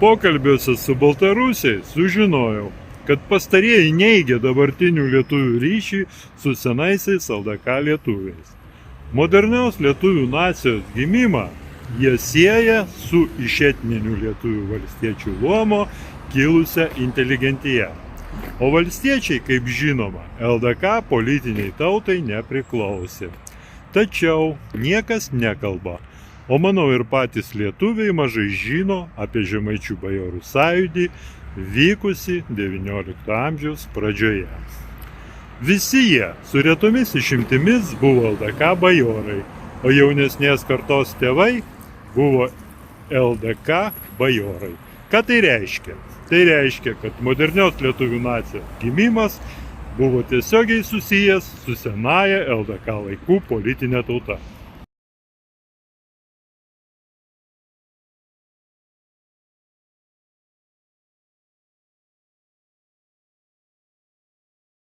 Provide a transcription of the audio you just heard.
Pokalbiuose su baltarusiais sužinojau, kad pastarieji neigia dabartinių lietuvių ryšį su senaisiais LDK lietuviais. Modernios lietuvių nacijos gimimą jie sieja su iš etninių lietuvių valstiečių luomo kilusia inteligentija. O valstiečiai, kaip žinoma, LDK politiniai tautai nepriklausė. Tačiau niekas nekalba, o manau ir patys lietuviai mažai žino apie Žemaičių bajorų sąjūdį vykusi XIX amžiaus pradžioje. Visi jie, su retomis išimtimis, buvo LDK bajorai, o jaunesnės kartos tėvai buvo LDK bajorai. Ką tai reiškia? Tai reiškia, kad modernios lietuvių nacijos gimimas buvo tiesiogiai susijęs su senaja LDK laikų politinė tauta.